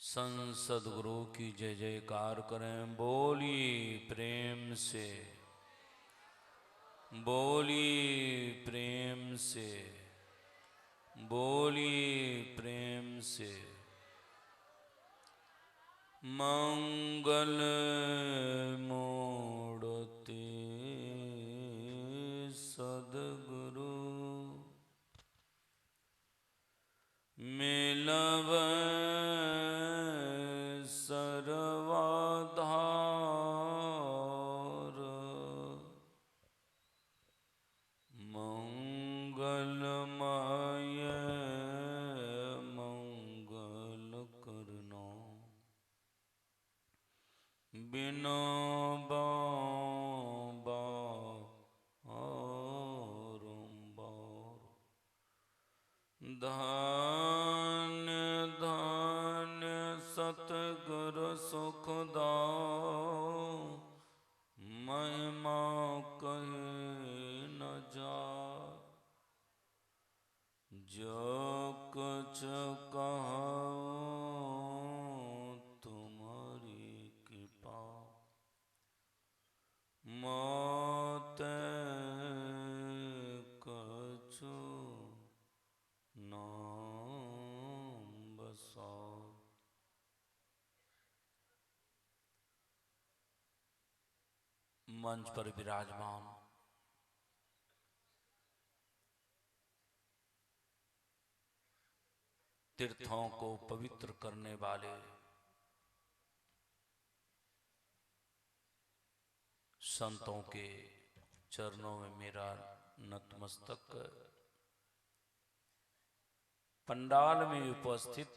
संसद गुरु की जय जयकार करें। बोलिए प्रेम से, बोलिए प्रेम से, बोलिए प्रेम से। मंगल मूर्ति सद्गुरु मिलव सर्वाधार। मंगलमय मंगल करना बिना धन्य धन्य सतगुरु सुखदाओ, महिमा कहे न जाए। जो कुछ कहो तुम्हारी कृपा, मोते कछु नाम बसाओ। मंच पर विराजमान तीर्थों को पवित्र करने वाले संतों के चरणों में मेरा नतमस्तक। पंडाल में उपस्थित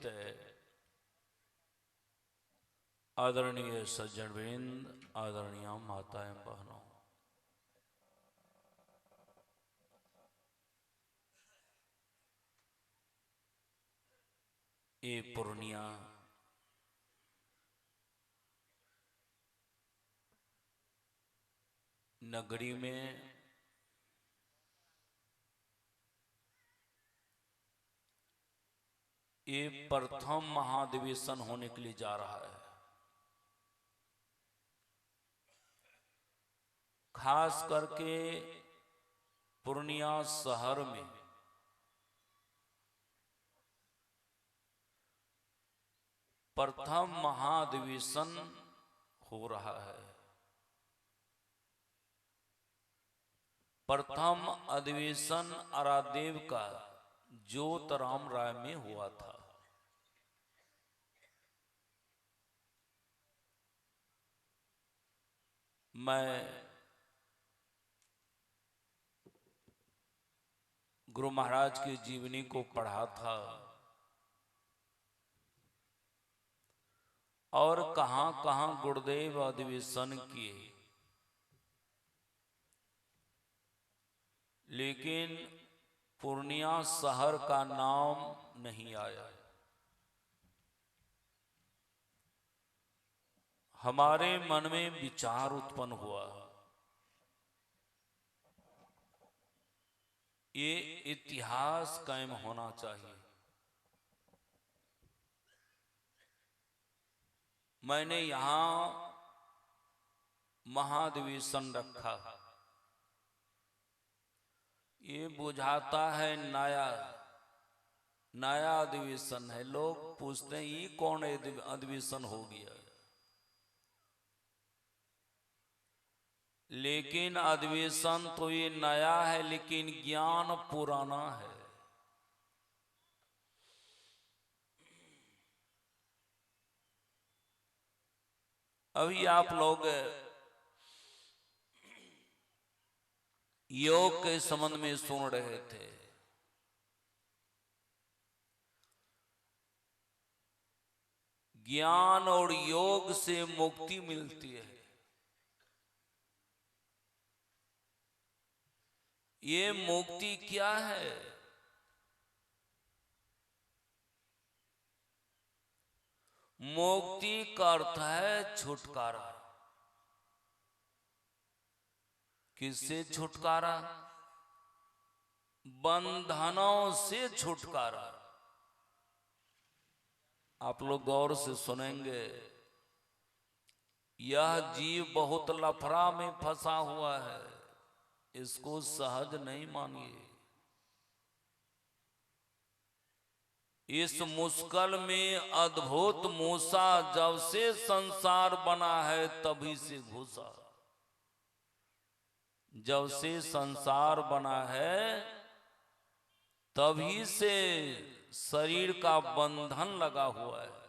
आदरणीय सज्जनवृंद, आदरणीय माताएं बहनों, ये पूर्णिया नगरी में ये प्रथम महाधिवेशन होने के लिए जा रहा है। खास करके पूर्णिया शहर में प्रथम महाधिवेशन हो रहा है। प्रथम अधिवेशन आरादेव का ज्योतराम राय में हुआ था। मैं गुरु महाराज की जीवनी को पढ़ा था और कहां कहां गुरुदेव अधिवेशन किए, लेकिन पूर्णिया शहर का नाम नहीं आया। हमारे मन में विचार उत्पन्न हुआ, ये इतिहास कायम होना चाहिए। मैंने यहां महाधिवेशन रखा। ये बुझाता है नया नया अधिवेशन है। लोग पूछते हैं ये कौन अधिवेशन हो गया, लेकिन अधिवेशन तो ये नया है, लेकिन ज्ञान पुराना है। अभी आप लोग योग के संबंध में सुन रहे थे। ज्ञान और योग से मुक्ति मिलती है। ये मुक्ति क्या है? मुक्ति का अर्थ है छुटकारा। किससे छुटकारा? बंधनों से छुटकारा। आप लोग गौर से सुनेंगे। यह जीव बहुत लफड़ा में फंसा हुआ है, इसको सहज नहीं मानिए। इस मुश्किल में अद्भुत मूसा जब से संसार बना है तभी से घुसा। जब से संसार बना है तभी से शरीर का बंधन लगा हुआ है।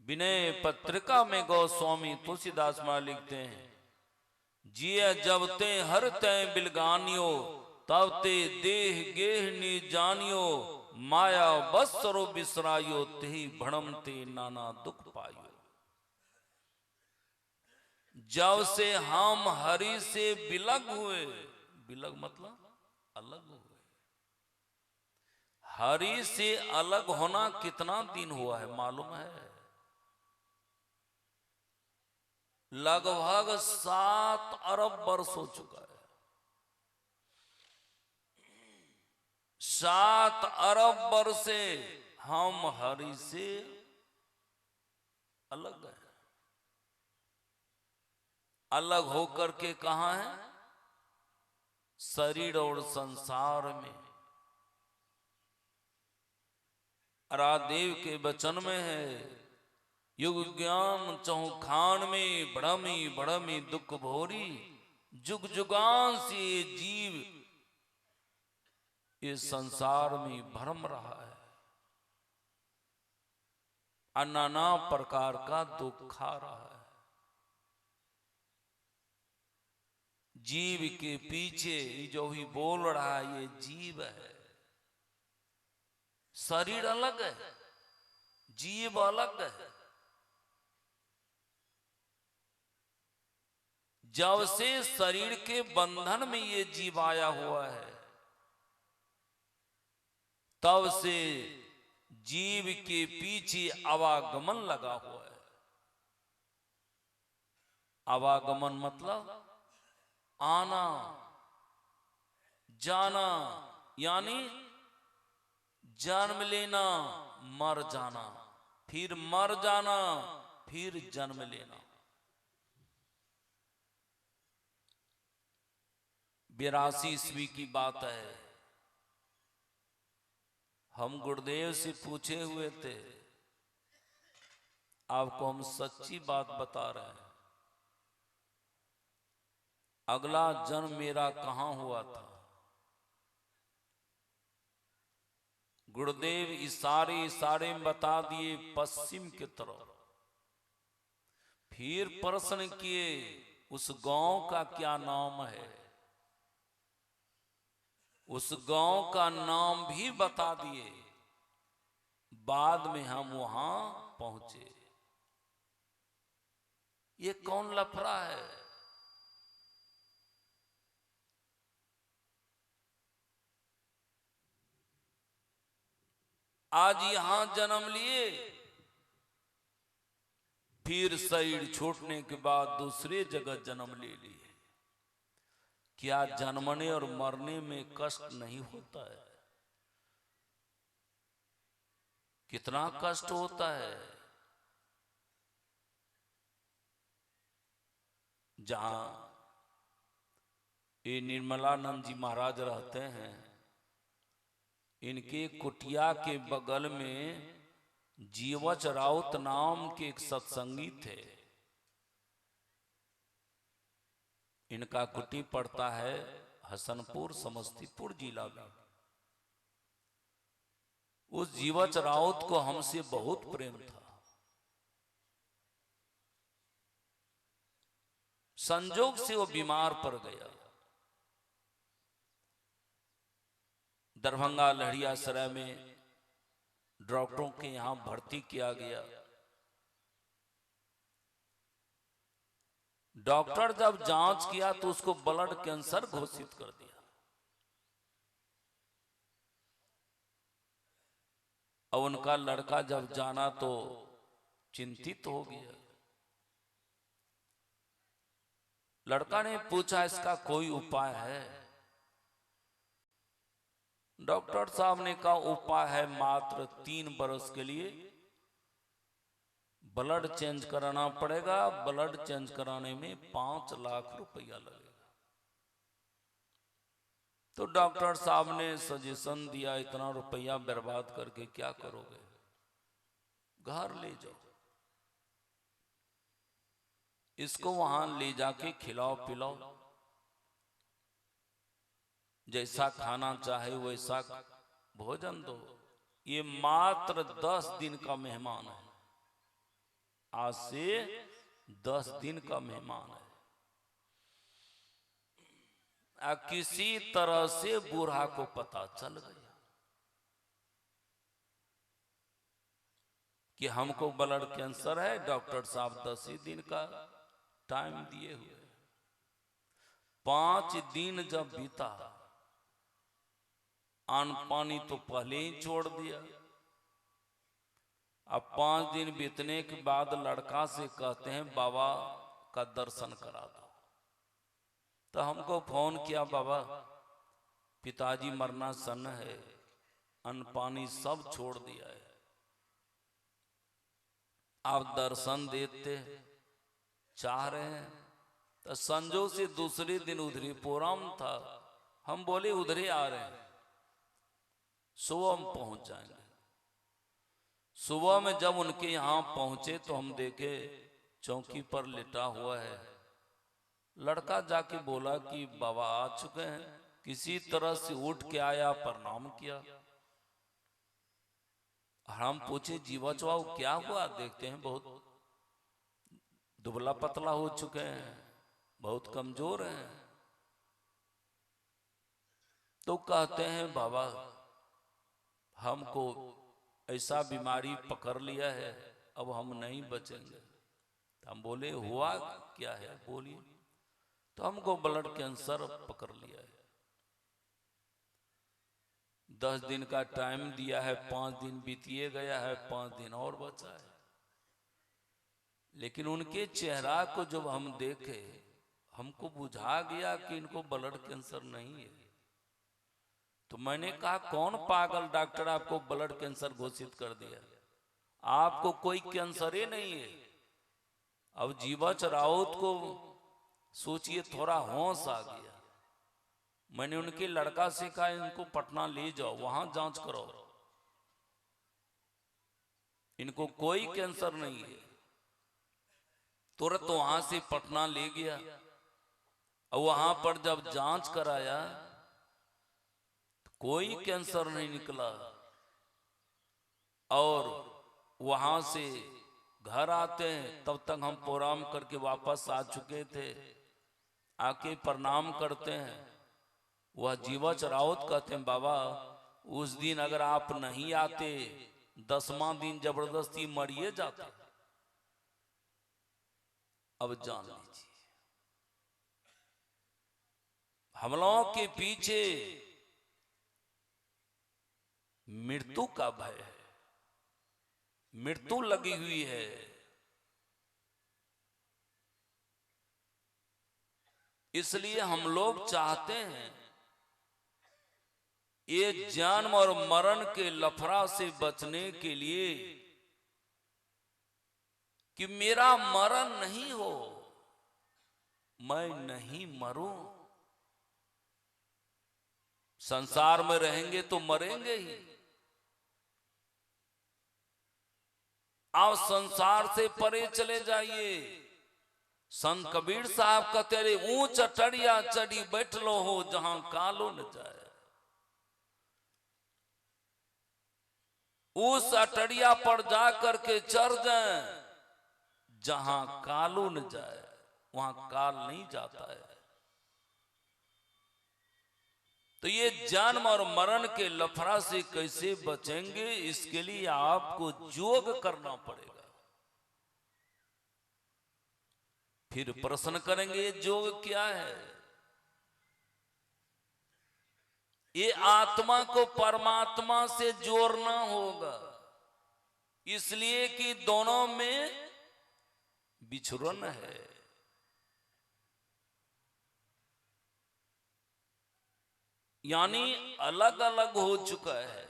विनय पत्रिका में गोस्वामी तुलसीदास महाराज लिखते हैं, जिय जब ते हर तय बिलगानियो तब ते देह गेह नि जानियो, माया बसरो बिसरायो तेहि भ्रम ते नाना दुख पायो। जब से हम हरि से बिलग हुए, बिलग मतलब अलग हुए। हरि से अलग होना कितना दिन हुआ है मालूम है? लगभग 7 अरब वर्ष हो चुका है। 7 अरब वर्ष से हम हरि से अलग है। अलग होकर के कहां है? शरीर और संसार में। रादेव के वचन में है, युग ज्ञान चौखान में भ्रमी भ्रमी दुख भोरी, जुग जुगान से जीव इस संसार में भ्रम रहा है, नाना प्रकार का दुख खा रहा है। जीव के पीछे जो भी बोल रहा है ये जीव है। शरीर अलग है, जीव अलग है। जब से शरीर के बंधन में ये जीव आया हुआ है तब से जीव के पीछे आवागमन लगा हुआ है। आवागमन मतलब आना जाना, यानी जन्म लेना, मर जाना, फिर मर जाना, फिर जन्म लेना। 82 ईस्वी की बात है। हम गुरुदेव से पूछे हुए थे, आपको हम सच्ची बात बता रहे हैं, अगला जन्म मेरा कहां हुआ था? गुरुदेव इशारे इशारे में बता दिए पश्चिम की तरफ। फिर प्रश्न किए उस गांव का क्या नाम है? उस गांव का नाम भी बता दिए। बाद में हम वहां पहुंचे। ये कौन लफड़ा है? आज यहां जन्म लिए, फिर शरीर छूटने के बाद दूसरे जगह जन्म ले लिए। क्या जन्मने और मरने में कष्ट नहीं होता है? कितना कष्ट होता है। जहां ये निर्मलानंद जी महाराज रहते हैं, इनके कुटिया के बगल में जीवच राउत नाम के एक सत्संगी थे। इनका कुटी पड़ता है हसनपुर, समस्तीपुर जिला में। उस जीवच राउत को हमसे बहुत प्रेम था। संजोग से वो बीमार पड़ गया। दरभंगा लहरियासराय में डॉक्टरों के यहां भर्ती किया गया। डॉक्टर जब जांच किया तो उसको ब्लड कैंसर घोषित कर दिया। अब उनका लड़का जब जाना तो चिंतित हो गया। लड़का ने पूछा, इसका कोई उपाय है? डॉक्टर साहब ने कहा उपाय है मात्र 3 बरस के लिए ब्लड चेंज कराना पड़ेगा, ब्लड चेंज कराने में 5 लाख रुपया लगेगा। तो डॉक्टर साहब ने सजेशन दिया इतना रुपया बर्बाद करके क्या करोगे, घर ले जाओ, इसको वहां ले जाके खिलाओ पिलाओ, जैसा खाना चाहे वैसा भोजन दो। ये मात्र 10 दिन का मेहमान है, आज से 10 दिन का मेहमान है। किसी तरह से बूढ़ा को पता चल गया कि हमको ब्लड कैंसर है। डॉक्टर साहब 10 ही दिन का टाइम दिए हुए। 5 दिन जब बीता, अन्न पानी तो पहले ही छोड़ दिया। अब 5 दिन बीतने के बाद लड़का से कहते हैं बाबा का दर्शन करा दो। तो हमको फोन किया, बाबा पिताजी मरना सन है, अन्न पानी सब छोड़ दिया है, आप दर्शन देते चाह रहे हैं। तो संजोग से दूसरे दिन उधरी प्रोग्राम था, हम बोले उधरे आ रहे हैं, सुबह हम पहुंच जाएंगे। सुबह में जब उनके यहां पहुंचे तो हम देखे चौकी पर लेटा हुआ है। लड़का जाके बोला कि बाबा आ चुके हैं। किसी तरह से उठ के आया, प्रणाम किया। हम पूछे जीवा चुआव क्या हुआ, देखते हैं बहुत दुबला पतला हो चुके हैं, बहुत कमजोर हैं। तो कहते हैं बाबा हमको ऐसा बीमारी पकड़ लिया है, अब हम नहीं बचेंगे। हम बोले हुआ क्या है बोलिए। तो हमको ब्लड कैंसर पकड़ लिया है, 10 दिन का टाइम दिया है, 5 दिन बीतिए गया है, 5 दिन और बचा है। लेकिन उनके चेहरा को जब हम देखे, हमको बुझा गया कि इनको ब्लड कैंसर नहीं है। तो मैंने कहा कौन पागल डॉक्टर आपको ब्लड कैंसर घोषित कर दिया, आपको कोई कैंसर ही नहीं है। अब जीवच राउत को सोचिए थोड़ा होश आ गया। मैंने उनके लड़का से कहा इनको पटना ले जाओ, वहां जांच करो, इनको कोई कैंसर नहीं है। तुरंत वहां से पटना ले गया और वहां पर जब जांच कराया तो कोई कैंसर नहीं निकला। और वहां से घर आते हैं तब तक हम प्रोग्राम करके वापस आ चुके थे। आके प्रणाम करते हैं, वह जीवच राउत कहते हैं बाबा उस दिन अगर आप नहीं आते 10वां दिन जबरदस्ती मरिए जाते। अब जान लीजिए हम लोगों के पीछे मृत्यु का भय है, मृत्यु लगी हुई है। इसलिए हम लोग चाहते हैं ये जन्म और मरण के लफड़ा से बचने के लिए कि मेरा मरण नहीं हो, मैं नहीं मरूं। संसार में रहेंगे तो मरेंगे ही। आप संसार से परे चले जाइए। संत कबीर साहब का तेरे ऊंच अटरिया चढ़ी बैठ लो हो जहां कालो न जाए। उस अटरिया पर जाकर के चढ़ जाए जहां कालो न जाए, वहां काल नहीं जाता है। तो ये जन्म और मरण के लफड़ा से कैसे बचेंगे, इसके लिए आपको योग करना पड़ेगा। फिर प्रश्न करेंगे ये योग क्या है। ये आत्मा को परमात्मा से जोड़ना होगा, इसलिए कि दोनों में बिछुरन है। यानी अलग अलग हो चुका है।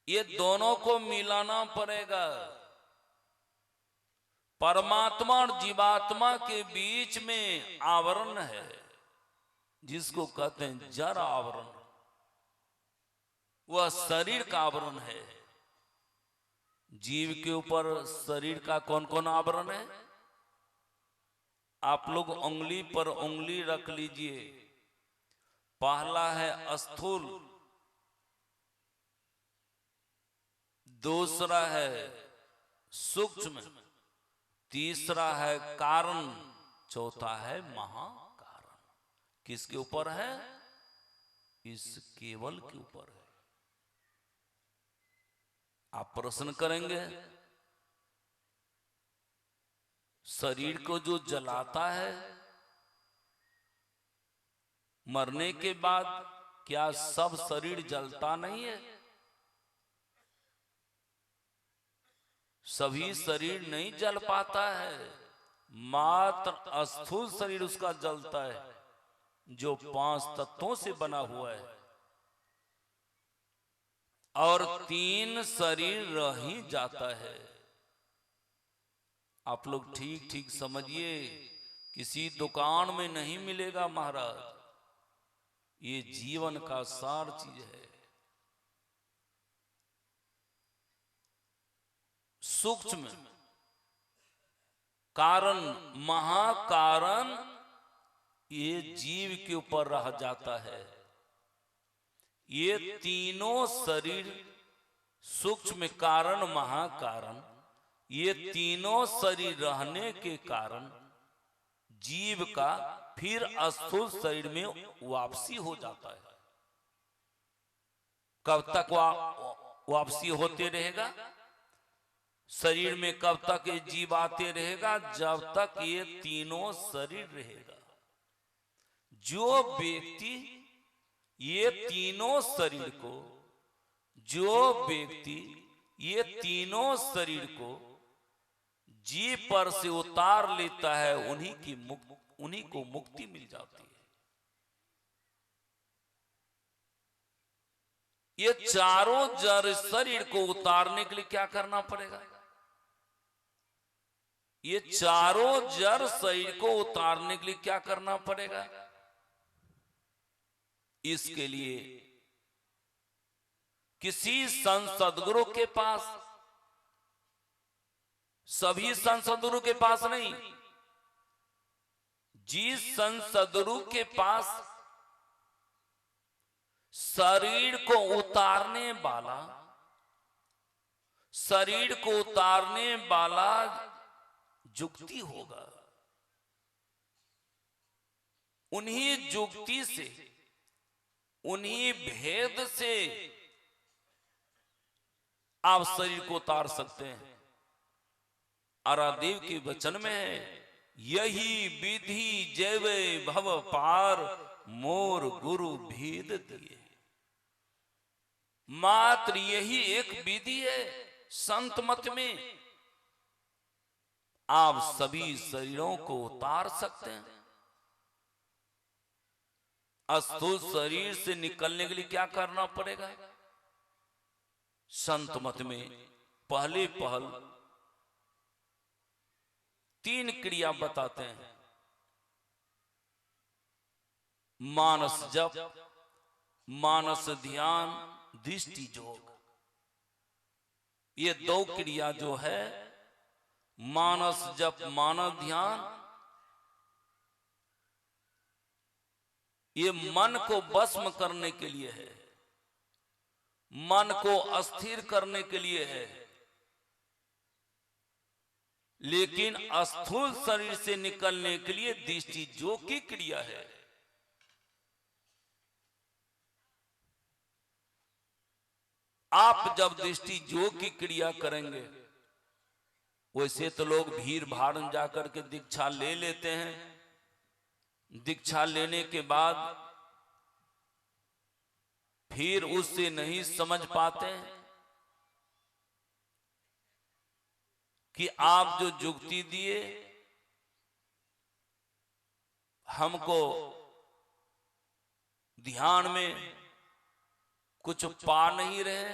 ये दोनों को मिलाना पड़ेगा। परमात्मा और जीवात्मा के बीच में आवरण है, जिसको कहते हैं जड़ आवरण। वह शरीर का आवरण है। जीव के ऊपर शरीर का कौन कौन आवरण है? आप लोग उंगली पर उंगली रख लीजिए। पहला है स्थूल, दूसरा है सूक्ष्म, तीसरा है कारण, चौथा है महाकारण। किसके ऊपर है? इस केवल के ऊपर है। आप प्रश्न करेंगे, शरीर को जो जलाता है मरने के बाद, क्या सब शरीर जलता नहीं है? सभी शरीर नहीं जल पाता है, मात्र स्थूल शरीर उसका जलता है, जो 5 तत्वों से बना हुआ है। और 3 शरीर रह ही जाता है। आप लोग ठीक ठीक समझिए, किसी दुकान में नहीं मिलेगा महाराज। ये जीवन का सार चीज है। सूक्ष्म कारण, महाकारण, ये जीव के ऊपर रह जाता है। ये तीनों शरीर, सूक्ष्म कारण, महाकारण, ये तीनों शरीर रहने के कारण जीव का फिर स्थूल शरीर में वापसी हो जाता है। कब तक वापसी होते रहेगा? शरीर में कब तक ये जीव आते रहेगा? जब तक ये तीनों शरीर रहेगा। जो व्यक्ति ये तीनों शरीर को, जो व्यक्ति ये तीनों शरीर को जीव पर से उतार लेता है, उन्हीं को मुक्ति मिल जाती है। ये चारों जड़ शरीर को उतारने के लिए क्या करना पड़ेगा? ये चारों जड़ शरीर को उतारने के लिए क्या करना पड़ेगा? इसके लिए किसी संत सद्गुरु के पास, सभी संत सद्गुरु के पास नहीं, जिस संत सद्गुरु के पास शरीर को उतारने वाला, शरीर को उतारने वाला जुक्ति होगा, उन्हीं जुक्ति से, उन्हीं भेद से आप शरीर को उतार सकते हैं। आरादेव के वचन में है, यही विधि जैवे भव पार, मोर गुरु भेद दिए। मात्र यही एक विधि है संत मत में, आप सभी शरीरों को उतार सकते हैं। स्थूल शरीर से निकलने के लिए क्या करना पड़ेगा? संत मत में पहले पहल 3 क्रिया बताते हैं। मानस जप, मानस ध्यान, दृष्टि योग। ये 2 क्रिया जो है, मानस जप, मानस ध्यान, ये मन को भस्म करने के लिए है, मन को अस्थिर करने के लिए है। लेकिन स्थूल शरीर से निकलने के लिए दृष्टि योग की क्रिया है। आप जब दृष्टि योग की क्रिया करेंगे, वैसे तो लोग भीड़ भाड़ में जाकर के दीक्षा ले लेते हैं। दीक्षा लेने के बाद फिर उससे नहीं समझ पाते कि आप जो जुक्ति दिए, हमको ध्यान में कुछ पा नहीं रहे,